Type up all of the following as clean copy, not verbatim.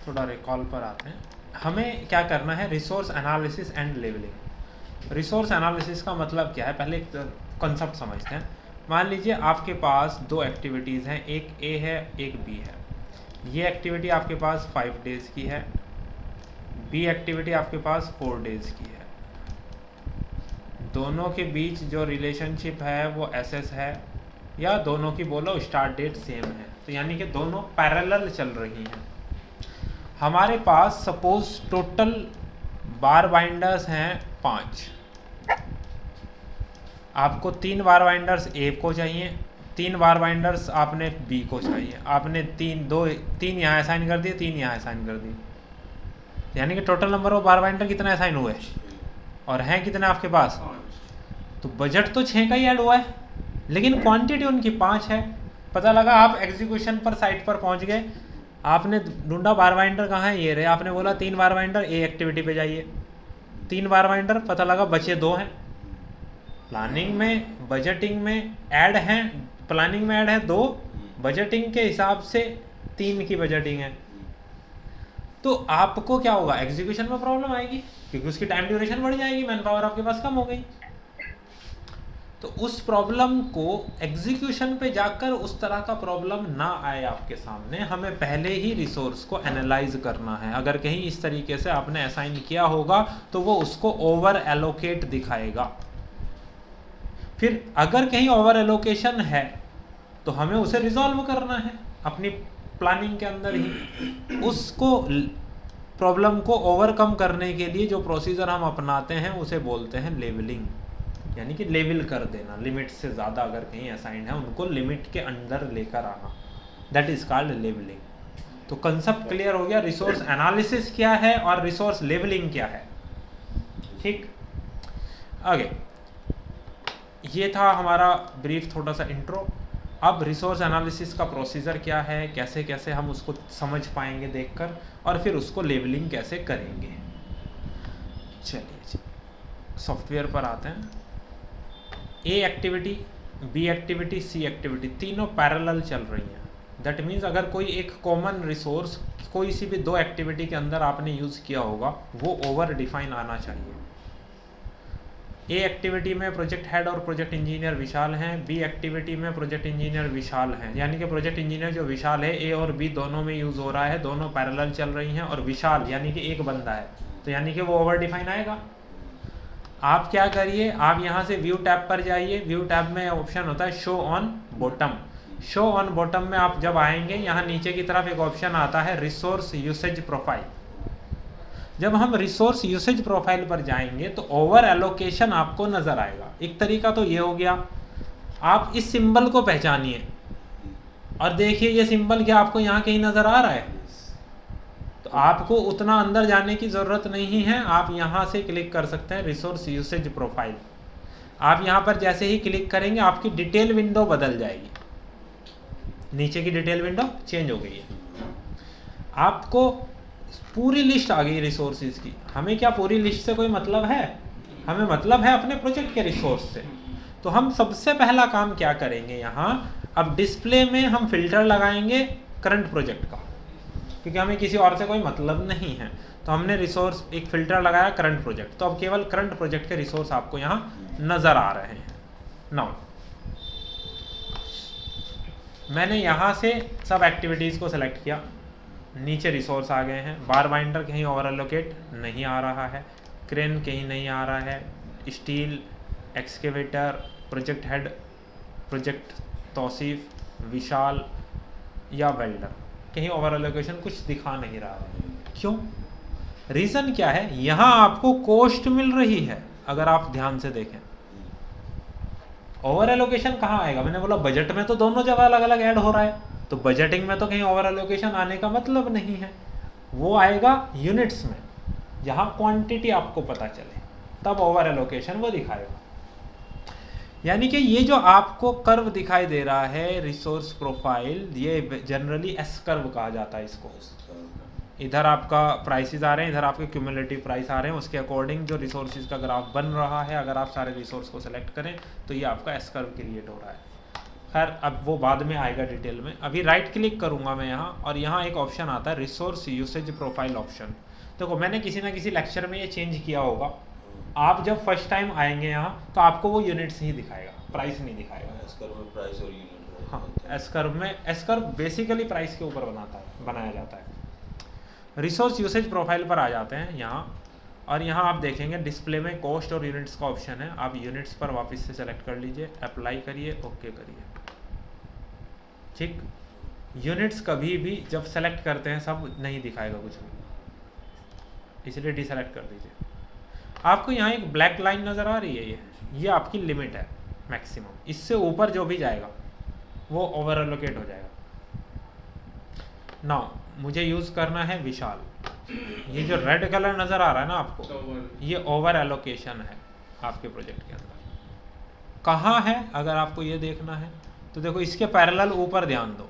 थोड़ा रिकॉल पर आते हैं। हमें क्या करना है, resource analysis and levelling. Resource analysis का मतलब क्या है, पहले एक कंसेप्ट समझते हैं। मान लीजिए आपके पास दो एक्टिविटीज़ हैं, एक ए है एक बी है। ये एक्टिविटी आपके पास 5 डेज़ की है, बी एक्टिविटी आपके पास 4 डेज़ की है। दोनों के बीच जो रिलेशनशिप है वो एसएस है, या दोनों की बोलो स्टार्ट डेट सेम है, तो यानी कि दोनों पैरेलल चल रही हैं। हमारे पास सपोज टोटल बार बाइंडर्स हैं 5। आपको 3 बार बाइंडर्स ए को चाहिए, 3 बार बाइंडर्स आपने बी को चाहिए। आपने 3 यहाँ असाइन कर दिए, 3 यहाँ असाइन कर दिए, यानी कि total number of bar binder कितने असाइन हुए, और हैं कितने आपके पास। तो बजट तो 6 का ही ऐड हुआ है, लेकिन क्वांटिटी उनकी 5 है। पता लगा आप एग्जीक्यूशन पर साइट पर पहुंच गए, आपने ढूंढा बार बाइंडर कहाँ है, ये रहे। आपने बोला 3 बार बाइंडर ए एक्टिविटी पे जाइए, 3 बार बाइंडर, पता लगा बचे 2 हैं। प्लानिंग में बजटिंग में ऐड हैं, प्लानिंग में ऐड है 2, बजटिंग के हिसाब से 3 की बजटिंग है। तो आपको क्या होगा, एग्जीक्यूशन में प्रॉब्लम आएगी, क्योंकि उसकी टाइम ड्यूरेशन बढ़ जाएगी, मैन पावर आपके पास कम हो गई। तो उस प्रॉब्लम को एग्जीक्यूशन पे जाकर उस तरह का प्रॉब्लम ना आए आपके सामने, हमें पहले ही रिसोर्स को एनालाइज करना है। अगर कहीं इस तरीके से आपने असाइन किया होगा तो वो उसको ओवर एलोकेट दिखाएगा। फिर अगर कहीं ओवर एलोकेशन है तो हमें उसे रिजॉल्व करना है अपनी प्लानिंग के अंदर ही। उसको प्रॉब्लम को ओवरकम करने के लिए जो प्रोसीजर हम अपनाते हैं उसे बोलते हैं लेवलिंग, यानी कि लेवल कर देना। लिमिट से ज़्यादा अगर कहीं असाइन है उनको लिमिट के अंदर लेकर आना, दैट इज़ कॉल्ड लेवलिंग। तो कंसेप्ट क्लियर हो गया, रिसोर्स एनालिसिस क्या है और रिसोर्स लेवलिंग क्या है। ठीक, आगे ये था हमारा ब्रीफ थोड़ा सा इंट्रो। अब रिसोर्स एनालिसिस का प्रोसीजर क्या है, कैसे कैसे हम उसको समझ पाएंगे देखकर, और फिर उसको लेवलिंग कैसे करेंगे। चलिए सॉफ्टवेयर पर आते हैं। ए एक्टिविटी, बी एक्टिविटी, सी एक्टिविटी तीनों पैरेलल चल रही हैं। दैट मीन्स अगर कोई एक कॉमन रिसोर्स कोई सी भी 2 एक्टिविटी के अंदर आपने यूज़ किया होगा वो ओवर डिफाइन आना चाहिए। ए एक्टिविटी में प्रोजेक्ट हेड और प्रोजेक्ट इंजीनियर विशाल हैं, बी एक्टिविटी में प्रोजेक्ट इंजीनियर विशाल हैं, यानी कि प्रोजेक्ट इंजीनियर जो विशाल है ए और बी दोनों में यूज़ हो रहा है, दोनों पैरेलल चल रही हैं, और विशाल यानी कि एक बंदा है, तो यानी कि वो ओवर डिफाइन आएगा। आप क्या करिए, आप यहाँ से व्यू टैब पर जाइए। व्यू टैब में ऑप्शन होता है show on bottom. Show on bottom में आप जब आएंगे, यहाँ नीचे की तरफ एक ऑप्शन आता है रिसोर्स यूसेज प्रोफाइल। जब हम रिसोर्स यूसेज प्रोफाइल पर जाएंगे तो ओवर एलोकेशन आपको नजर आएगा। एक तरीका तो ये हो गया, आप इस सिंबल को पहचानिए और देखिए ये सिंबल क्या आपको यहाँ कहीं नजर आ रहा है। तो आपको उतना अंदर जाने की ज़रूरत नहीं है, आप यहाँ से क्लिक कर सकते हैं रिसोर्स यूसेज प्रोफाइल। आप यहाँ पर जैसे ही क्लिक करेंगे आपकी डिटेल विंडो बदल जाएगी, नीचे की डिटेल विंडो चेंज हो गई है, आपको पूरी लिस्ट आ गई रिसोर्सेज की। हमें क्या पूरी लिस्ट से कोई मतलब है, हमें मतलब है अपने प्रोजेक्ट के रिसोर्स से। तो हम सबसे पहला काम क्या करेंगे, यहाँ अब डिस्प्ले में हम फिल्टर लगाएंगे करंट प्रोजेक्ट का, क्योंकि हमें किसी और से कोई मतलब नहीं है। तो हमने रिसोर्स एक फिल्टर लगाया करंट प्रोजेक्ट, तो अब केवल करंट प्रोजेक्ट के रिसोर्स आपको यहाँ नज़र आ रहे हैं। नाउ मैंने यहाँ से सब एक्टिविटीज़ को सेलेक्ट किया, नीचे रिसोर्स आ गए हैं। बार बाइंडर कहीं ओवर एलोकेट नहीं आ रहा है, क्रेन कहीं नहीं आ रहा है, steel, excavator, project head, project Tauseef, Vishal या वेल्डर, कहीं ओवर एलोकेशन कुछ दिखा नहीं रहा है। क्यों, रीज़न क्या है, यहाँ आपको कॉस्ट मिल रही है। अगर आप ध्यान से देखें ओवर एलोकेशन कहाँ आएगा, मैंने बोला बजट में तो दोनों जगह अलग अलग ऐड हो रहा है, तो बजटिंग में तो कहीं ओवर एलोकेशन आने का मतलब नहीं है। वो आएगा यूनिट्स में, जहाँ क्वांटिटी आपको पता चले तब ओवर एलोकेशन वो दिखाएगा। यानी कि ये जो आपको कर्व दिखाई दे रहा है रिसोर्स प्रोफाइल, ये जनरली एस कर्व कहा जाता है इसको। इधर आपका प्राइसेस आ रहे हैं, इधर आपके क्यूमुलेटिव प्राइस आ रहे हैं, उसके अकॉर्डिंग जो रिसोर्सेज का ग्राफ बन रहा है, अगर आप सारे रिसोर्स को सेलेक्ट करें तो ये आपका एस कर्व क्रिएट हो रहा है। खैर अब वो बाद में आएगा डिटेल में। अभी राइट क्लिक करूँगा मैं यहाँ, और यहाँ एक ऑप्शन आता है रिसोर्स यूसेज प्रोफाइल ऑप्शन। देखो मैंने किसी ना किसी लेक्चर में ये चेंज किया होगा। आप जब फर्स्ट टाइम आएंगे यहाँ तो आपको वो यूनिट्स ही दिखाएगा, प्राइस नहीं दिखाएगा। एस-कर्व में प्राइस और यूनिट। हाँ, एस-कर्व बेसिकली प्राइस के ऊपर बनाया जाता है। रिसोर्स यूसेज प्रोफाइल पर आ जाते हैं यहाँ, और यहाँ आप देखेंगे डिस्प्ले में कॉस्ट और यूनिट्स का ऑप्शन है। आप यूनिट्स पर वापस से सेलेक्ट कर लीजिए, अप्लाई करिए, ओके करिए। ठीक, यूनिट्स कभी भी जब सेलेक्ट करते हैं सब नहीं दिखाएगा कुछ भी, इसलिए डिसेलेक्ट कर दीजिए। आपको यहाँ एक ब्लैक लाइन नज़र आ रही है, ये आपकी लिमिट है मैक्सिमम। इससे ऊपर जो भी जाएगा वो ओवर एलोकेट हो जाएगा। नाउ मुझे यूज़ करना है विशाल। ये जो रेड कलर नज़र आ रहा है ना आपको, ये ओवर एलोकेशन है आपके प्रोजेक्ट के अंदर। कहाँ है अगर आपको ये देखना है तो देखो इसके पैरेलल ऊपर ध्यान दो,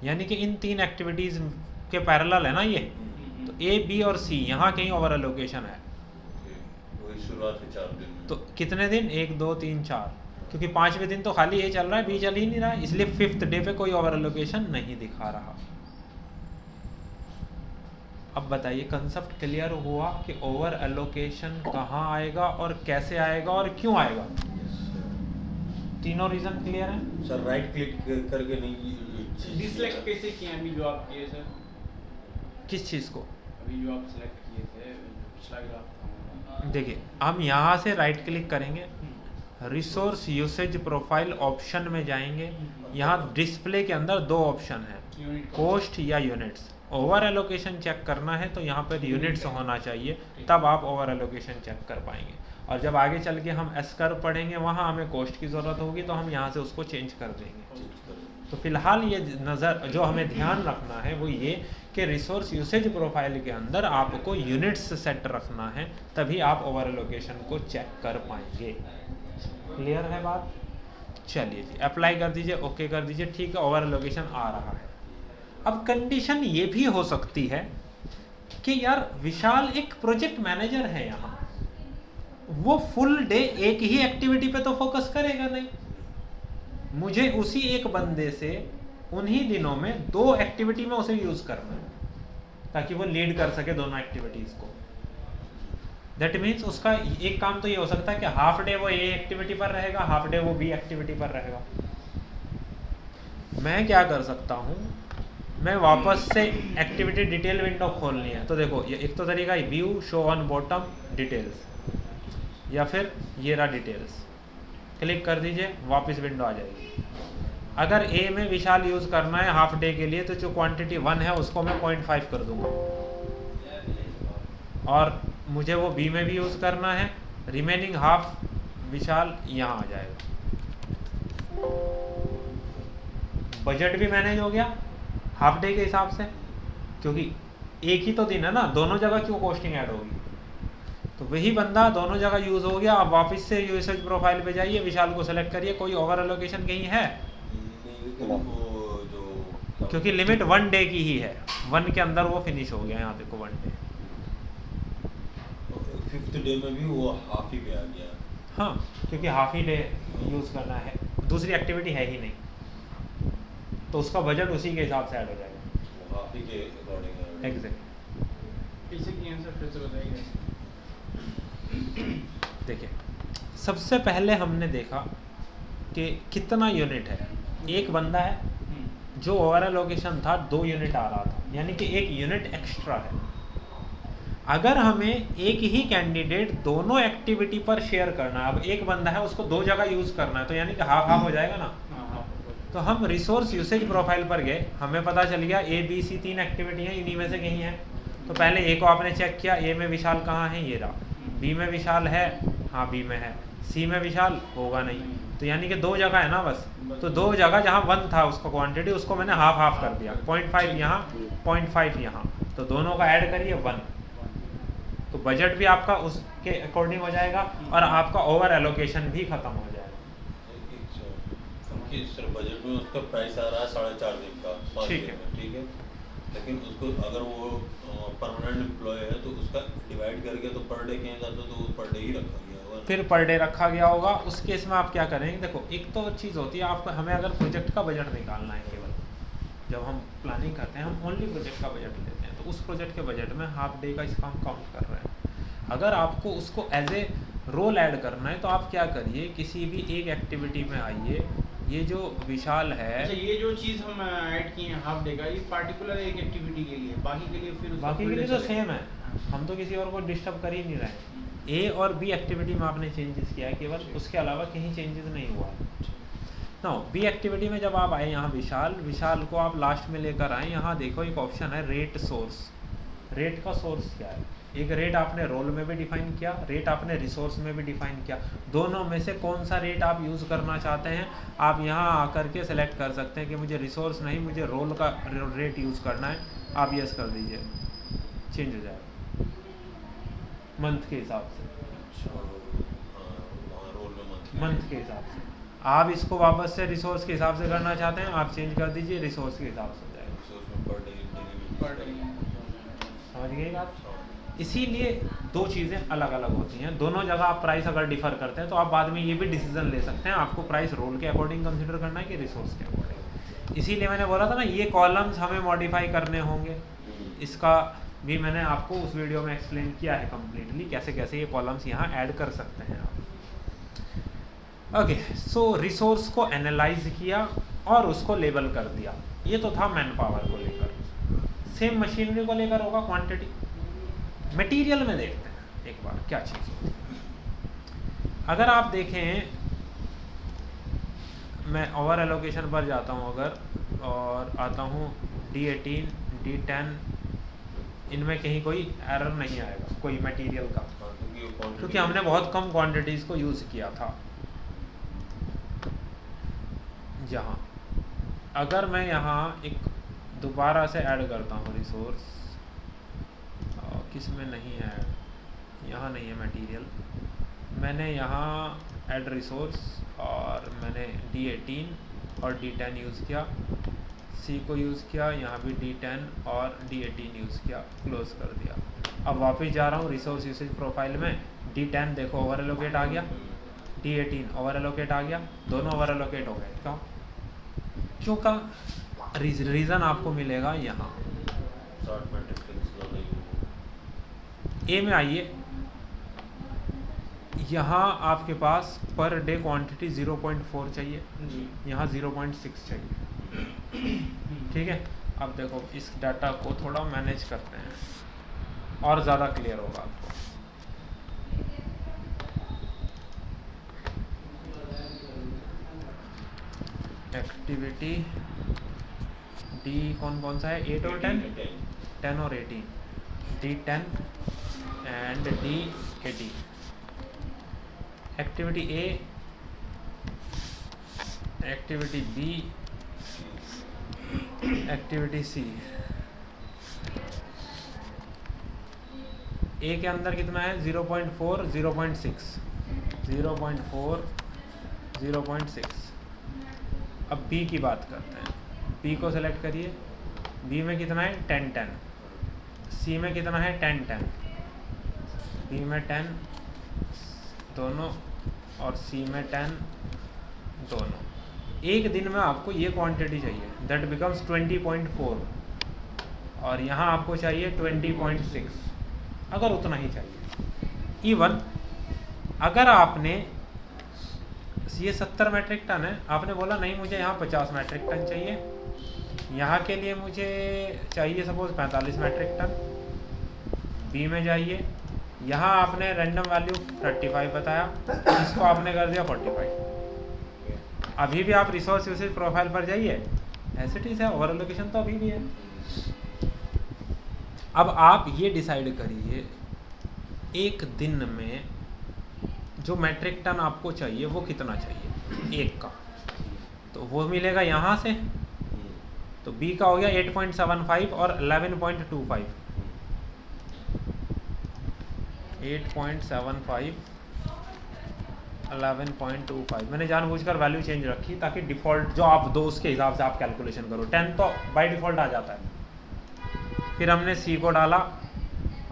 यानी कि इन 3 एक्टिविटीज़ के पैरेलल है ना ये, तो ए बी और सी यहाँ कहीं ओवर एलोकेशन है। शुरुआत के 4 दिन में। तो कितने दिन, 1 2 3 4, क्योंकि 5वें दिन तो खाली ए चल रहा है, बी चल ही नहीं रहा है, इसलिए 5th डे पे कोई ओवर एलोकेशन नहीं दिखा रहा। अब बताइए कंसेप्ट क्लियर हुआ कि ओवर एलोकेशन कहाँ आएगा और कैसे आएगा और क्यों आएगा? तीनों रीजन क्लियर है सर? राइट क्लिक करके नहीं डिसलेक्ट कैसे किए अभी जो आप किए सर? किस चीज़ को? अभी जो आप सेलेक्ट किए थे पिछला ग्राफ था। देखिए हम यहाँ से राइट क्लिक करेंगे, रिसोर्स यूसेज प्रोफाइल ऑप्शन में जाएंगे। यहाँ डिस्प्ले के अंदर 2 ऑप्शन है, कॉस्ट या यूनिट्स। ओवर एलोकेशन चेक करना है तो यहाँ पर यूनिट्स होना चाहिए, तब आप ओवर एलोकेशन चेक कर पाएंगे। और जब आगे चल के हम एस-कर्व पढ़ेंगे वहाँ हमें कॉस्ट की ज़रूरत होगी तो हम यहाँ से उसको चेंज कर देंगे। तो फिलहाल ये नज़र जो हमें ध्यान रखना है वो ये कि रिसोर्स यूसेज प्रोफाइल के अंदर आपको यूनिट्स सेट रखना है, तभी आप ओवर एलोकेशन को चेक कर पाएंगे। क्लियर है बात? चलिए जी, अप्लाई कर दीजिए, ओके कर दीजिए। ठीक है, ओवर एलोकेशन आ रहा है। अब कंडीशन ये भी हो सकती है कि यार विशाल एक प्रोजेक्ट मैनेजर है यहाँ, वो फुल डे एक ही एक्टिविटी पे तो फोकस करेगा नहीं। मुझे उसी एक बंदे से उन्हीं दिनों में 2 एक्टिविटी में उसे यूज करना है ताकि वो लीड कर सके दोनों एक्टिविटीज को। दैट मीन्स उसका एक काम तो ये हो सकता है कि हाफ डे वो ए एक्टिविटी पर रहेगा, हाफ डे वो बी एक्टिविटी पर रहेगा। मैं क्या कर सकता हूँ, मैं वापस से एक्टिविटी डिटेल विंडो खोलनी है तो देखो ये एक तो तरीका है view show on bottom details, या फिर ये रहा डिटेल्स। क्लिक कर दीजिए, वापस विंडो आ जाएगी। अगर ए में विशाल यूज़ करना है हाफ डे के लिए तो जो क्वांटिटी 1 है उसको मैं 0.5 कर दूंगा, और मुझे वो बी में भी यूज़ करना है, रिमेनिंग हाफ विशाल यहाँ आ जाएगा। बजट भी मैनेज हो गया हाफ डे के हिसाब से, क्योंकि एक ही तो दिन है ना, दोनों जगह क्यों कॉस्टिंग ऐड होगी। तो वही बंदा दोनों जगह यूज़ हो गया। अब वापस से यूसेज प्रोफाइल पे जाइए, विशाल को सेलेक्ट करिए। कोई ओवर एलोकेशन कहीं है? क्योंकि लिमिट 1 डे की ही है, 1 के अंदर वो फिनिश हो गया। यहाँ देखो 1 डे। 5th डे में भी वो हाफ ही पे आ गया। हाँ, क्योंकि हाफ ही डे यूज़ करना है, दूसरी एक्टिविटी है ही नहीं, तो उसका बजट उसी के हिसाब से ऐड हो जाएगा। हाफ ही के अकॉर्डिंग। एग्जैक्ट। इसी की आंसर फिर से बताइए। देखिए सबसे पहले हमने देखा कि कितना यूनिट है। एक बंदा है जो ओवर एलोकेशन था 2 यूनिट आ रहा था, यानी कि 1 यूनिट एक्स्ट्रा है। अगर हमें एक ही कैंडिडेट दोनों एक्टिविटी पर शेयर करना है, अब एक बंदा है उसको 2 जगह यूज़ करना है, तो यानी कि हाफ हाफ हो जाएगा ना। तो हम रिसोर्स यूसेज प्रोफाइल पर गए, हमें पता चल गया ए बी सी 3 एक्टिविटी हैं, इन्हीं में से कहीं है। तो पहले ए को आपने चेक किया, ए में विशाल कहाँ है, ये रहा। बी में विशाल है, हाँ बी में है। सी में विशाल होगा नहीं, तो यानी कि 2 जगह है ना बस। तो 2 जगह जहाँ 1 था उसका क्वांटिटी, उसको मैंने हाफ हाफ कर दिया, 0.5 यहाँ 0.5 यहाँ, तो दोनों का ऐड करिए 1। तो बजट भी आपका उसके अकॉर्डिंग हो जाएगा और आपका ओवर एलोकेशन भी खत्म हो जाएगा। सर बजट में उसका प्राइस आ रहा है 4.5 दिन का, 5 ठीक दिन है। में, ठीक है। लेकिन उसको अगर वो परमानेंट एम्प्लॉय है तो उसका डिवाइड करके तो पर डे के हिसाब से तो पर डे ही रखा गया होगा फिर पर डे रखा गया होगा। उस केस में आप क्या करेंगे, देखो एक तो चीज़ होती है आपको, हमें अगर प्रोजेक्ट का बजट निकालना है केवल, जब हम प्लानिंग करते हैं हम ओनली प्रोजेक्ट का बजट लेते हैं, तो उस प्रोजेक्ट के बजट में हाफ डे का इसका हम काउंट कर रहे हैं। अगर आपको उसको एज ए रोल ऐड करना है तो आप क्या करिए, किसी भी एक एक्टिविटी में आइए। ये जो विशाल है, अच्छा, ये जो चीज़ हम ऐड किए हैं हाफ डे का, ये पार्टिकुलर एक एक्टिविटी के लिए, बाकी के लिए फिर उसका बाकी full के day लिए तो चलेगा। सेम है, हम तो किसी और को डिस्टर्ब कर ही नहीं रहे हैं। ए और बी एक्टिविटी में आपने चेंजेस किया है केवल, उसके अलावा कहीं चेंजेस नहीं हुआ है। नो, बी एक्टिविटी में जब आप आए यहाँ विशाल को आप लास्ट में लेकर आए, यहाँ देखो एक ऑप्शन है रेट सोर्स। रेट का सोर्स क्या है, एक रेट आपने रोल में भी डिफाइन किया, रेट आपने रिसोर्स में भी डिफाइन किया। दोनों में से कौन सा रेट आप यूज़ करना चाहते हैं, आप यहाँ आकर के सेलेक्ट कर सकते हैं कि मुझे रिसोर्स नहीं, मुझे रोल का रेट यूज़ करना है। आप यस कर दीजिए, चेंज हो जाएगा मंथ के हिसाब से, अच्छा, हाँ, रोल में मंथ के हिसाब से। आप इसको वापस से रिसोर्स के हिसाब से करना चाहते हैं, आप चेंज कर दीजिए, रिसोर्स के हिसाब से हो जाएगा। उसमें पर डे पर डे समझ गए आप? इसीलिए दो चीज़ें अलग अलग होती हैं। दोनों जगह आप प्राइस अगर डिफ़र करते हैं तो आप बाद में ये भी डिसीजन ले सकते हैं आपको प्राइस रोल के अकॉर्डिंग कंसिडर करना है कि रिसोर्स के अकॉर्डिंग। इसीलिए मैंने बोला था ना, ये कॉलम्स हमें मॉडिफाई करने होंगे। इसका भी मैंने आपको उस वीडियो में एक्सप्लेन किया है कम्प्लीटली, कैसे कैसे ये कॉलम्स यहाँ ऐड कर सकते हैं आप। ओके, सो रिसोर्स को एनालाइज किया और उसको लेबल कर दिया। ये तो था मैन पावर को लेकर। सेम मशीनरी को लेकर होगा क्वांटिटी। मटेरियल में देखते हैं एक बार क्या चीज़ होती है। अगर आप देखें, मैं ओवर एलोकेशन पर जाता हूँ अगर, और आता हूँ D18 D10, इनमें कहीं कोई एरर नहीं आएगा कोई मटेरियल का, क्योंकि हमने बहुत कम क्वांटिटीज़ को यूज़ किया था। जहाँ अगर मैं यहाँ एक दोबारा से ऐड करता हूँ रिसोर्स, किस में नहीं है, यहाँ नहीं है मटेरियल, मैंने यहाँ ऐड रिसोर्स और मैंने D18 और D10 यूज़ किया, C को यूज़ किया, यहाँ भी D10 और D18 यूज़ किया, क्लोज कर दिया। अब वापस जा रहा हूँ रिसोर्स यूसेज प्रोफाइल में, D10 देखो ओवर एलोकेट आ गया, D18 ओवर एलोकेट आ गया, दोनों ओवर एलोकेट हो गए। क्यों का रीज़न आपको मिलेगा यहाँ। ए में आइए, यहाँ आपके पास पर डे क्वांटिटी 0.4 चाहिए, यहाँ 0.6 चाहिए। ठीक है, अब देखो इस डाटा को थोड़ा मैनेज करते हैं और ज़्यादा क्लियर होगा आपको। एक्टिविटी डी कौन सा है, 8 और 10, 10 और 18, D10 and D18। Activity A, activity B, activity C. A के अंदर कितना है, 0.4 0.6 0.4 0.6। अब बी की बात करते हैं, बी को सेलेक्ट करिए। बी में कितना है, 10 10। सी में कितना है, 10 10। बी में 10 दोनों और सी में 10 दोनों। एक दिन में आपको ये क्वांटिटी चाहिए, दैट बिकम्स 20.4, और यहाँ आपको चाहिए 20.6, अगर उतना ही चाहिए। इवन अगर आपने ये 70 मैट्रिक टन है, आपने बोला नहीं मुझे यहाँ 50 मैट्रिक टन चाहिए, यहाँ के लिए मुझे चाहिए सपोज 45 मैट्रिक टन। बी में जाइए, यहाँ आपने रैंडम वैल्यू 35 बताया, इसको आपने कर दिया 45। अभी भी आप रिसोर्स यूसेज प्रोफाइल पर जाइए, ऐसे ठीक है, ओवर एलोकेशन तो अभी भी है। अब आप ये डिसाइड करिए एक दिन में जो मैट्रिक टन आपको चाहिए वो कितना चाहिए एक का, तो वो मिलेगा यहाँ से। तो बी का हो गया 8.75 और 11.25, 8.75 11.25। मैंने जानबूझकर वैल्यू चेंज रखी ताकि डिफ़ॉल्ट जो आप दो उसके हिसाब से आप कैलकुलेशन करो। 10 तो बाय डिफ़ॉल्ट आ जाता है। फिर हमने सी को डाला,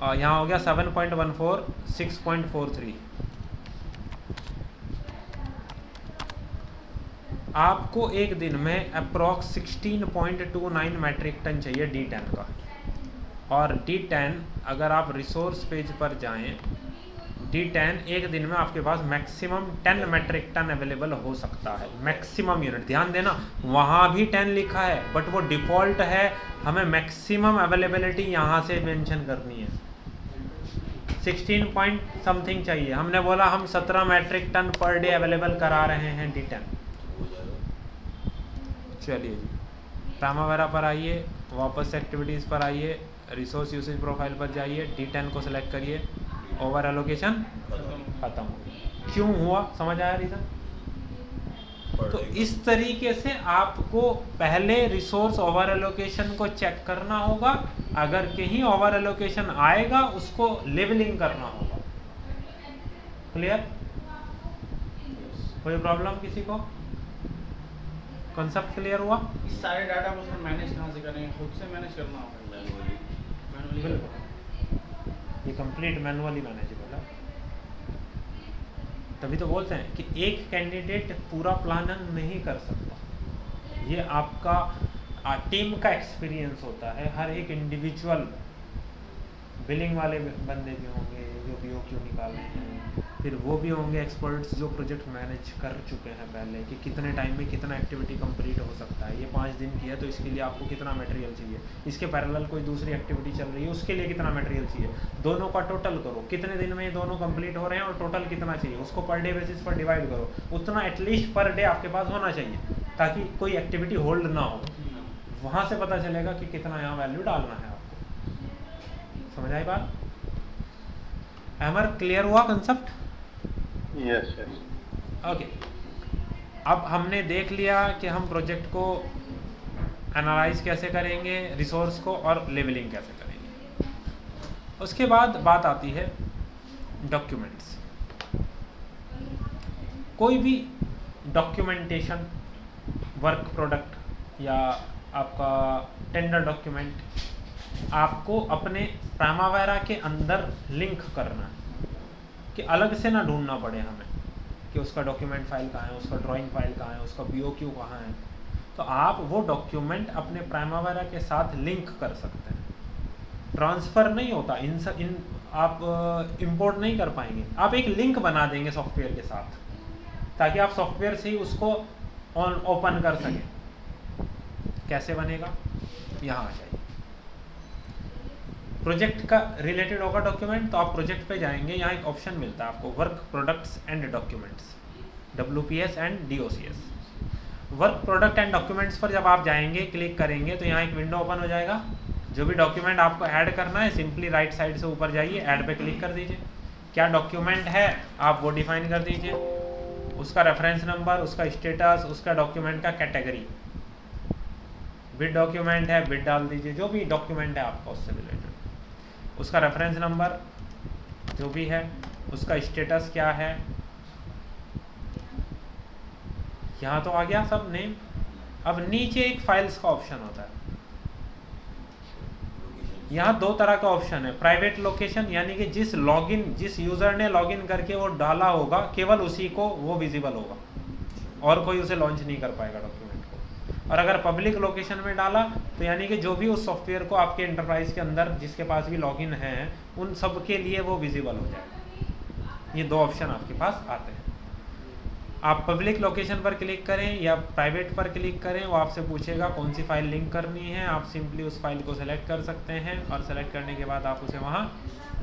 यहाँ हो गया 7.14 6.43, आपको एक दिन में अप्रॉक्स 16.29 मैट्रिक टन चाहिए D10 का। और D10 अगर आप रिसोर्स पेज पर जाएं, D10 एक दिन में आपके पास मैक्सिमम 10 मैट्रिक टन अवेलेबल हो सकता है, मैक्सिमम यूनिट। ध्यान देना, वहाँ भी 10 लिखा है बट वो डिफ़ॉल्ट है, हमें मैक्सिमम अवेलेबिलिटी यहाँ से मेंशन करनी है। 16 पॉइंट समथिंग चाहिए, हमने बोला हम 17 metric ton per day available करा रहे हैं D10। हो जाएगा। चलिए जी, प्राइमावेरा पर आइए, वापस एक्टिविटीज़ पर आइए, रिसोर्स यूसेज प्रोफाइल पर जाइए, D10 को सिलेक्ट करिए, ओवर एलोकेशन खत्म हो गया। क्यों हुआ, समझ आया रीज़न? तो इस तरीके से आपको पहले रिसोर्स ओवर एलोकेशन को चेक करना होगा, अगर कहीं ओवर एलोकेशन आएगा उसको लेवलिंग करना होगा। क्लियर? कोई प्रॉब्लम किसी को? कॉन्सेप्ट क्लियर हुआ? इस सारे डाटा को सर मैनेज कहाँ से करेंगे? खुद से मैनेज करना होगा मैनुअली। बिल्कुल, ये कंप्लीट मैनुअली मैनेजेबल है। तभी तो बोलते हैं कि एक कैंडिडेट पूरा प्लानिंग नहीं कर सकता, ये आपका टीम का एक्सपीरियंस होता है। हर एक इंडिविजुअल, बिलिंग वाले बंदे भी होंगे जो BOQ निकाल रहे हैं, फिर वो भी होंगे एक्सपर्ट्स जो प्रोजेक्ट मैनेज कर चुके हैं पहले, कि कितने टाइम में कितना एक्टिविटी कंप्लीट हो सकता है। ये 5 दिन की है तो इसके लिए आपको कितना मटेरियल चाहिए, इसके पैरेलल कोई दूसरी एक्टिविटी चल रही है उसके लिए कितना मटेरियल चाहिए, दोनों का टोटल करो, कितने दिन में ये दोनों कंप्लीट हो रहे हैं और टोटल कितना चाहिए, उसको पर डे बेसिस पर डिवाइड करो। उतना एटलीस्ट पर डे आपके पास होना चाहिए ताकि कोई एक्टिविटी होल्ड ना हो। वहाँ से पता चलेगा कि कितना यहाँ वैल्यू डालना है आपको। समझ आई बात? हैमर क्लियर हुआ कंसेप्ट? Yes yes. ओके, अब हमने देख लिया कि हम प्रोजेक्ट को एनालाइज कैसे करेंगे, रिसोर्स को, और लेवलिंग कैसे करेंगे। उसके बाद बात आती है डॉक्यूमेंट्स। कोई भी डॉक्यूमेंटेशन, वर्क प्रोडक्ट या आपका टेंडर डॉक्यूमेंट आपको अपने प्राइमावेरा के अंदर लिंक करना है, कि अलग से ना ढूंढना पड़े हमें कि उसका डॉक्यूमेंट फाइल कहाँ है, उसका ड्राइंग फाइल कहाँ है, उसका BOQ कहाँ है। तो आप वो डॉक्यूमेंट अपने प्राइमावेरा के साथ लिंक कर सकते हैं। ट्रांसफ़र नहीं होता, आप इंपोर्ट नहीं कर पाएंगे, आप एक लिंक बना देंगे सॉफ्टवेयर के साथ ताकि आप सॉफ्टवेयर से ही उसको ओपन कर सकें। कैसे बनेगा, यहाँ आ जाइए। प्रोजेक्ट का रिलेटेड होगा डॉक्यूमेंट, तो आप प्रोजेक्ट पे जाएंगे, यहाँ एक ऑप्शन मिलता है आपको, work products and documents, WPS and DOCS। Work product and documents पर जब आप जाएंगे, क्लिक करेंगे तो यहाँ एक विंडो ओपन हो जाएगा। जो भी डॉक्यूमेंट आपको ऐड करना है, सिंपली राइट साइड से ऊपर जाइए, ऐड पे क्लिक कर दीजिए। क्या डॉक्यूमेंट है आप वो डिफाइन कर दीजिए, उसका रेफरेंस नंबर, उसका स्टेटस, उसका डॉक्यूमेंट का कैटेगरी। बिट डॉक्यूमेंट है, बिट डाल दीजिए, जो भी डॉक्यूमेंट है आपका उससे रिलेटेड, उसका रेफरेंस नंबर जो भी है, उसका स्टेटस क्या है। यहाँ तो आ गया सब नेम। अब नीचे एक फाइल्स का ऑप्शन होता है। यहाँ 2 तरह का ऑप्शन है। प्राइवेट लोकेशन, यानी कि जिस यूज़र ने लॉगिन करके वो डाला होगा केवल उसी को वो विजिबल होगा और कोई उसे लॉन्च नहीं कर पाएगा डॉक्यूमेंट को। और अगर पब्लिक लोकेशन में डाला तो यानी कि जो भी उस सॉफ्टवेयर को आपके एंटरप्राइज के अंदर जिसके पास भी लॉगिन है उन सब के लिए वो विजिबल हो जाएगा। ये 2 ऑप्शन आपके पास आते हैं। आप पब्लिक लोकेशन पर क्लिक करें या प्राइवेट पर क्लिक करें, वो आपसे पूछेगा कौन सी फाइल लिंक करनी है। आप सिंपली उस फाइल को सेलेक्ट कर सकते हैं और सेलेक्ट करने के बाद आप उसे वहाँ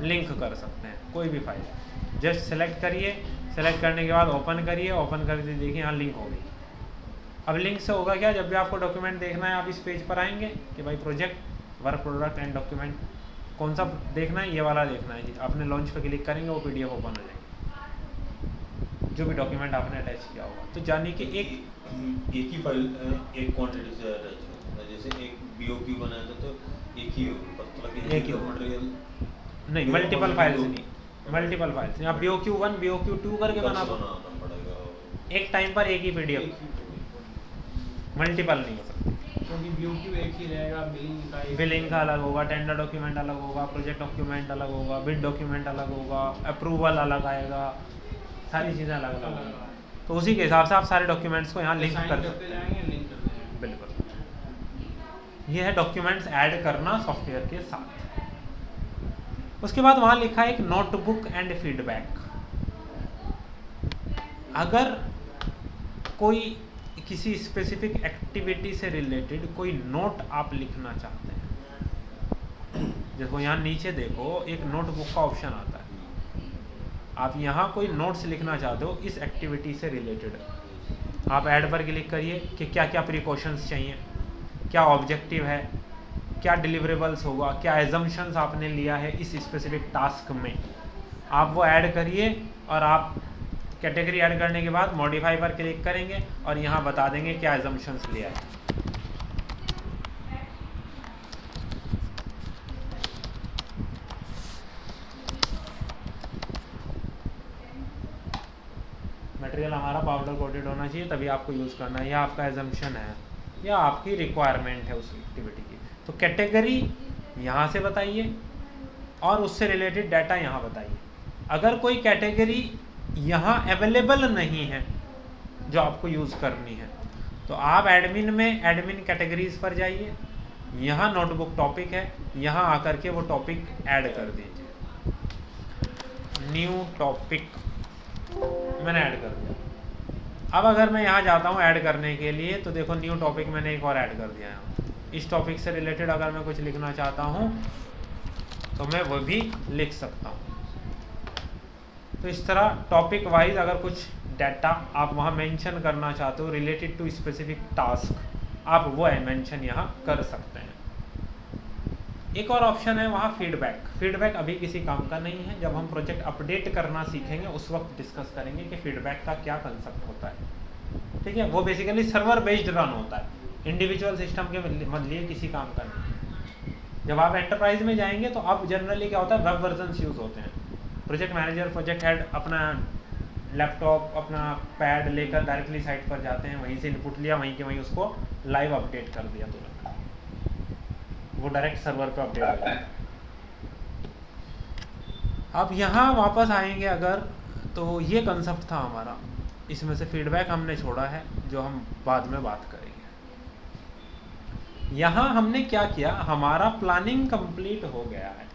लिंक कर सकते हैं, कोई भी फाइल। जस्ट सेलेक्ट करिए, सेलेक्ट करने के बाद ओपन करिए, ओपन करके देखिए यहाँ लिंक हो गई। अब लिंक से होगा क्या, जब भी आपको डॉक्यूमेंट देखना है आप इस पेज पर आएंगे कि भाई project work product and document कौन सा देखना है, ये वाला देखना है जी। आपने लॉन्च पे क्लिक करेंगे, वो PDF ओपन हो जाएगी, जो भी डॉक्यूमेंट आपने अटैच किया होगा। तो जाने कि एक ही फाइल एक क्वांटिटी से अटैच होता है। जैसे एक BOQ बनाया था तो एक ही मतलब एक ही मटेरियल नहीं, मल्टीपल फाइल्स नहीं, मल्टीपल फाइल्स। आप BOQ 1 BOQ 2 करके बनाना पड़ेगा, एक टाइम पर एक ही PDF, मल्टीपल नहीं हो सकती क्योंकि BOQ एक ही रहेगा, बिलिंग का अलग होगा, टेंडर डॉक्यूमेंट अलग होगा, प्रोजेक्ट डॉक्यूमेंट अलग होगा, बिड डॉक्यूमेंट अलग होगा, अप्रूवल अलग आएगा, सारी चीज़ें अलग अलग होगा। तो उसी के हिसाब से आप सारे डॉक्यूमेंट्स को यहाँ लिंक Assign कर करते सकते हैं। जाएंगे, लिंक करते जाएंगे। बिल्कुल, ये है डॉक्यूमेंट्स ऐड करना सॉफ्टवेयर के साथ। उसके बाद वहाँ लिखा है एक नोटबुक एंड फीडबैक। अगर कोई किसी स्पेसिफिक एक्टिविटी से रिलेटेड कोई नोट आप लिखना चाहते हैं, देखो यहाँ नीचे देखो एक नोटबुक का ऑप्शन आता है, आप यहाँ कोई नोट्स लिखना चाहते हो इस एक्टिविटी से रिलेटेड, आप ऐड पर क्लिक करिए कि क्या क्या प्रिकॉशंस चाहिए, क्या ऑब्जेक्टिव है, क्या डिलीवरेबल्स होगा, क्या एजम्पशंस आपने लिया है इस स्पेसिफिक टास्क में, आप वो ऐड करिए। और आप कैटेगरी ऐड करने के बाद मॉडिफाई पर क्लिक करेंगे और यहाँ बता देंगे क्या एजम्पशंस लिया है। मटेरियल हमारा पाउडर कोटेड होना चाहिए तभी आपको यूज़ करना है, या आपका एजम्पशन है या आपकी रिक्वायरमेंट है उस एक्टिविटी की। तो कैटेगरी यहाँ से बताइए और उससे रिलेटेड डाटा यहाँ बताइए। अगर कोई कैटेगरी यहाँ अवेलेबल नहीं है जो आपको यूज़ करनी है तो आप एडमिन में एडमिन कैटेगरीज पर जाइए, यहाँ नोटबुक टॉपिक है, यहाँ आकर के वो टॉपिक ऐड कर दीजिए। न्यू टॉपिक मैंने ऐड कर दिया। अब अगर मैं यहाँ जाता हूँ ऐड करने के लिए तो देखो न्यू टॉपिक मैंने एक और ऐड कर दिया है। इस टॉपिक से रिलेटेड अगर मैं कुछ लिखना चाहता हूँ तो मैं वो भी लिख सकता हूँ। तो इस तरह टॉपिक वाइज अगर कुछ डाटा आप वहाँ मेंशन करना चाहते हो रिलेटेड टू स्पेसिफिक टास्क, आप वो मेंशन यहाँ कर सकते हैं। एक और ऑप्शन है वहाँ फीडबैक। फीडबैक अभी किसी काम का नहीं है, जब हम प्रोजेक्ट अपडेट करना सीखेंगे उस वक्त डिस्कस करेंगे कि फीडबैक का क्या कंसेप्ट होता है। ठीक है, वो बेसिकली सर्वर बेस्ड रन होता है, इंडिविजुअल सिस्टम के लिए किसी काम का नहीं है। जब आप एंटरप्राइज में जाएंगे तो अब जनरली क्या होता है, वेब वर्जन यूज़ होते हैं। प्रोजेक्ट मैनेजर प्रोजेक्ट हेड अपना लैपटॉप अपना पैड लेकर डायरेक्टली साइट पर जाते हैं, वहीं से इनपुट लिया, वहीं के वहीं उसको लाइव अपडेट कर दिया तुरंत, वो डायरेक्ट सर्वर पर अपडेट हो जाता है। अब यहाँ वापस आएंगे अगर, तो ये कंसेप्ट था हमारा, इसमें से फीडबैक हमने छोड़ा है जो हम बाद में बात करेंगे। यहाँ हमने क्या किया, हमारा प्लानिंग कंप्लीट हो गया है।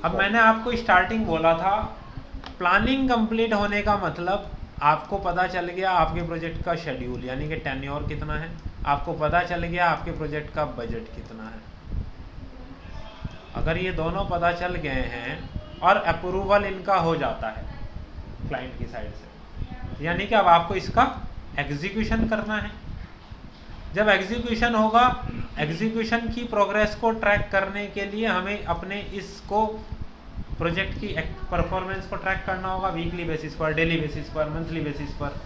अब मैंने आपको स्टार्टिंग बोला था प्लानिंग कंप्लीट होने का मतलब आपको पता चल गया आपके प्रोजेक्ट का शेड्यूल यानी कि टेन्योर कितना है, आपको पता चल गया आपके प्रोजेक्ट का बजट कितना है। अगर ये दोनों पता चल गए हैं और अप्रूवल इनका हो जाता है क्लाइंट की साइड से, यानी कि अब आपको इसका एग्जीक्यूशन करना है। जब एग्जीक्यूशन होगा, एग्जीक्यूशन की प्रोग्रेस को ट्रैक करने के लिए हमें अपने इसको प्रोजेक्ट की परफॉर्मेंस को ट्रैक करना होगा वीकली बेसिस पर, डेली बेसिस पर, मंथली बेसिस पर।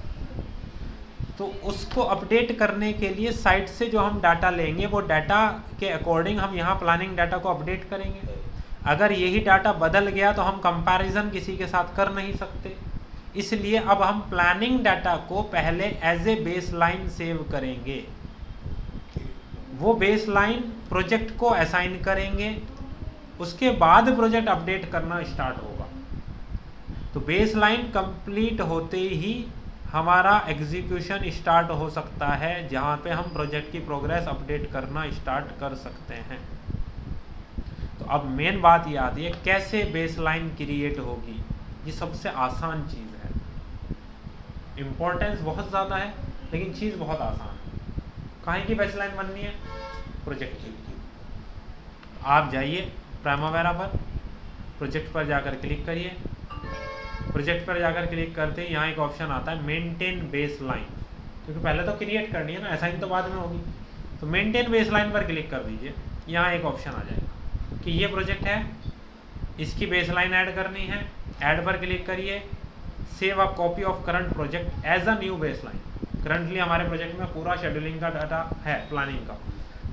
तो उसको अपडेट करने के लिए साइट से जो हम डाटा लेंगे वो डाटा के अकॉर्डिंग हम यहाँ प्लानिंग डाटा को अपडेट करेंगे। अगर यही डाटा बदल गया तो हम कंपैरिजन किसी के साथ कर नहीं सकते, इसलिए अब हम प्लानिंग डाटा को पहले एज ए बेसलाइन सेव करेंगे। वो बेसलाइन प्रोजेक्ट को असाइन करेंगे, उसके बाद प्रोजेक्ट अपडेट करना स्टार्ट होगा। तो बेसलाइन कंप्लीट होते ही हमारा एग्जीक्यूशन स्टार्ट हो सकता है, जहाँ पे हम प्रोजेक्ट की प्रोग्रेस अपडेट करना स्टार्ट कर सकते हैं। तो अब मेन बात ये आती है कैसे बेसलाइन क्रिएट होगी। ये सबसे आसान चीज़ है, इम्पोर्टेंस बहुत ज़्यादा है लेकिन चीज़ बहुत आसान है। कहाँ की बेसलाइन बननी है, प्रोजेक्ट की। आप जाइए प्राइमावेरा पर, प्रोजेक्ट पर जाकर क्लिक करिए। प्रोजेक्ट पर जाकर क्लिक करते ही यहाँ एक ऑप्शन आता है मेंटेन बेसलाइन, क्योंकि पहले तो क्रिएट करनी है ना, असाइन तो बाद में होगी। तो मेंटेन बेसलाइन पर क्लिक कर दीजिए। यहाँ एक ऑप्शन आ जाएगा कि ये प्रोजेक्ट है, इसकी बेसलाइन ऐड करनी है। ऐड पर क्लिक करिए, save a copy of current project as a new baseline. Currently हमारे प्रोजेक्ट में पूरा शेड्यूलिंग का डाटा है, प्लानिंग का,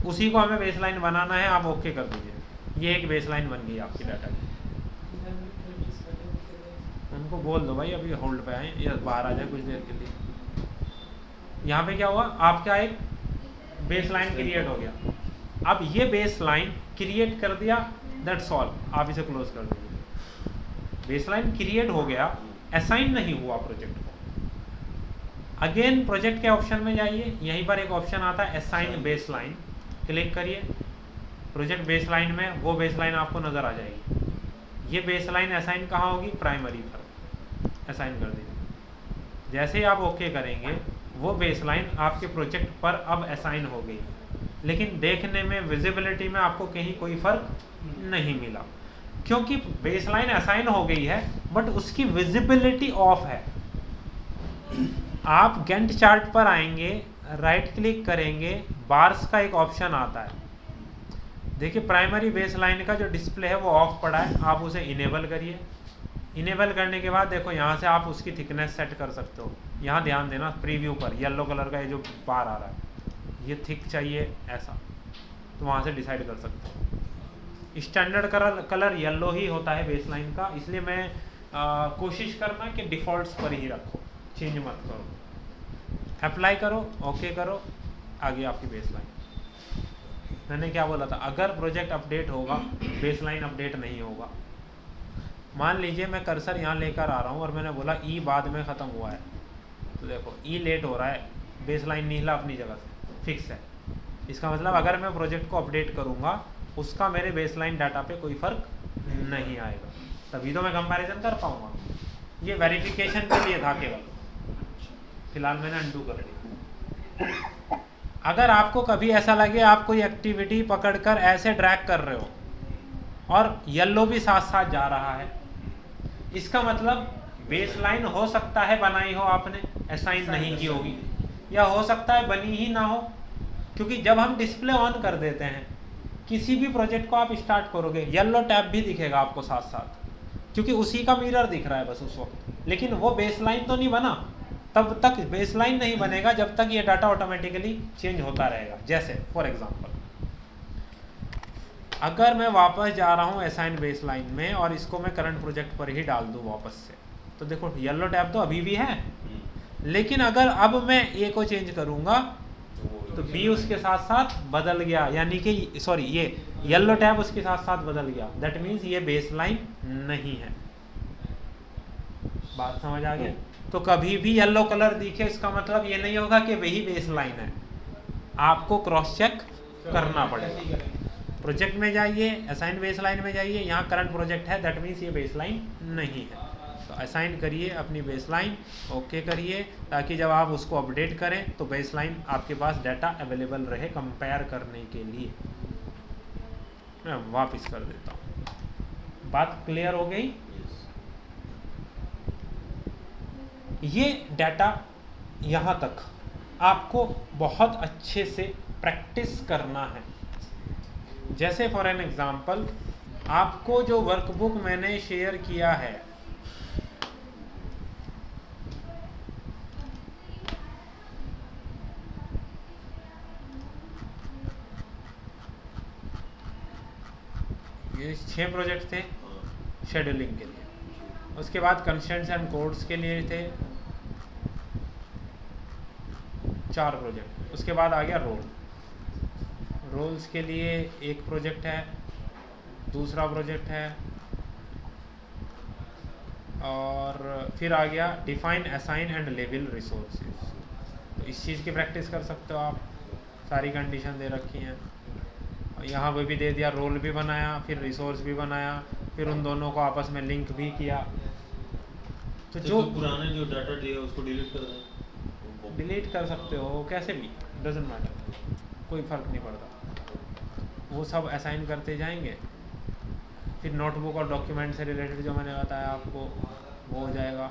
उसी को हमें बेसलाइन बनाना है। आप ओके कर दीजिए, ये एक बेसलाइन बन गई आपकी डाटा की। उनको बोल दो भाई अभी होल्ड पे आए या बाहर आ जाए कुछ देर के लिए। यहाँ पे क्या हुआ, आपका एक बेसलाइन क्रिएट हो गया। अब ये बेसलाइन क्रिएट कर दिया, दैट्स ऑल, आप इसे क्लोज कर दीजिए। बेसलाइन क्रिएट हो गया, असाइन नहीं हुआ प्रोजेक्ट को। अगेन प्रोजेक्ट के ऑप्शन में जाइए, यहीं पर एक ऑप्शन आता है असाइन बेसलाइन, क्लिक करिए। प्रोजेक्ट बेसलाइन में वो बेसलाइन आपको नज़र आ जाएगी। ये बेसलाइन असाइन कहाँ होगी, प्राइमरी पर असाइन कर दीजिए। जैसे ही आप ओके करेंगे वो बेसलाइन आपके प्रोजेक्ट पर अब असाइन हो गई, लेकिन देखने में विजिबिलिटी में आपको कहीं कोई फ़र्क नहीं मिला, क्योंकि बेसलाइन असाइन हो गई है बट उसकी विजिबिलिटी ऑफ है। आप गैंट चार्ट पर आएंगे, राइट क्लिक करेंगे, बार्स का एक ऑप्शन आता है, देखिए प्राइमरी बेसलाइन का जो डिस्प्ले है वो ऑफ पड़ा है, आप उसे इनेबल करिए। इनेबल करने के बाद देखो यहाँ से आप उसकी थिकनेस सेट कर सकते हो। यहाँ ध्यान देना प्रीव्यू पर येलो कलर का ये जो बार आ रहा है ये थिक चाहिए ऐसा, तो वहाँ से डिसाइड कर सकते हो। स्टैंडर्ड कलर येलो ही होता है बेसलाइन का, इसलिए मैं कोशिश करना कि डिफ़ॉल्ट्स पर ही रखो, चेंज मत करो। अप्लाई करो, ओके करो, आगे आपकी बेसलाइन। मैंने क्या बोला था, अगर प्रोजेक्ट अपडेट होगा बेसलाइन अपडेट नहीं होगा। मान लीजिए मैं कर्सर यहाँ लेकर आ रहा हूँ और मैंने बोला ई बाद में ख़त्म हुआ है, तो देखो ई लेट हो रहा है, बेसलाइन नहीं हिला अपनी जगह से, फिक्स है। इसका मतलब अगर मैं प्रोजेक्ट को अपडेट करूँगा उसका मेरे बेसलाइन डाटा पे कोई फ़र्क नहीं आएगा, तभी तो मैं कंपैरिजन कर पाऊँगा। ये वेरिफिकेशन के लिए था केवल, फिलहाल मैंने अनडू कर दिया। अगर आपको कभी ऐसा लगे आप कोई एक्टिविटी पकड़कर ऐसे ड्रैग कर रहे हो और येलो भी साथ साथ जा रहा है, इसका मतलब बेसलाइन हो सकता है बनाई हो आपने, असाइन नहीं की होगी, या हो सकता है बनी ही ना हो, क्योंकि जब हम डिस्प्ले ऑन कर देते हैं किसी भी प्रोजेक्ट को आप स्टार्ट करोगे येलो टैब भी दिखेगा आपको साथ साथ, क्योंकि उसी का मिरर दिख रहा है बस उस वक्त, लेकिन वो बेसलाइन तो नहीं बना। तब तक बेसलाइन नहीं बनेगा जब तक ये डाटा ऑटोमेटिकली चेंज होता रहेगा। जैसे फॉर एग्जांपल अगर मैं वापस जा रहा हूँ असाइन बेसलाइन में और इसको मैं करंट प्रोजेक्ट पर ही डाल दूँ वापस से, तो देखो येलो टैब तो अभी भी है, लेकिन अगर अब मैं ए को चेंज करूँगा तो बी उसके साथ साथ बदल गया, यानी कि सॉरी ये येलो टैब उसके साथ साथ बदल गया। दैट मीन्स ये बेसलाइन नहीं है। बात समझ आ गई? तो कभी भी येलो कलर दिखे इसका मतलब ये नहीं होगा कि वही बेसलाइन है, आपको क्रॉस चेक करना पड़ेगा। प्रोजेक्ट में जाइए, असाइन बेसलाइन में जाइए, यहाँ करंट प्रोजेक्ट है, दैट मीन्स ये बेसलाइन नहीं है। तो असाइन करिए अपनी बेसलाइन, ओके करिए, ताकि जब आप उसको अपडेट करें तो बेसलाइन आपके पास डाटा अवेलेबल रहे कंपेयर करने के लिए। मैं वापस कर देता हूँ। बात क्लियर हो गई? ये डाटा यहाँ तक आपको बहुत अच्छे से प्रैक्टिस करना है। जैसे फॉर एन एग्जांपल आपको जो वर्कबुक मैंने शेयर किया है, ये 6 प्रोजेक्ट थे शेड्यूलिंग के लिए, उसके बाद कंस्ट्रेंट्स एंड कोड्स के लिए थे 4 प्रोजेक्ट, उसके बाद आ गया रोल्स के लिए एक प्रोजेक्ट है, दूसरा प्रोजेक्ट है, और फिर आ गया define assign and label resources. तो इस चीज़ की प्रैक्टिस कर सकते हो आप, सारी कंडीशन दे रखी हैं, और यहाँ पे भी दे दिया, रोल भी बनाया, फिर रिसोर्स भी बनाया, फिर उन दोनों को आपस में लिंक भी किया। तो जो पुराने जो डाटा दिया उसको डिलीट कर दें, डिलीट कर सकते हो, कैसे भी डजेंट मैटर, कोई फ़र्क नहीं पड़ता, वो सब असाइन करते जाएंगे। फिर नोटबुक और डॉक्यूमेंट से रिलेटेड जो मैंने बताया आपको वो हो जाएगा।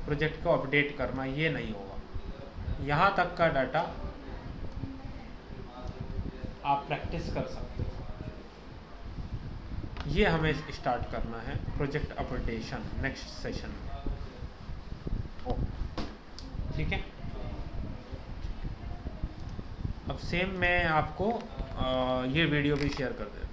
प्रोजेक्ट को अपडेट करना ये नहीं होगा, यहाँ तक का डाटा आप प्रैक्टिस कर सकते हो। ये हमें स्टार्ट करना है प्रोजेक्ट अपडेशन नेक्स्ट सेशन में, ठीक है। अब सेम मैं आपको ये वीडियो भी शेयर कर देता हूँ।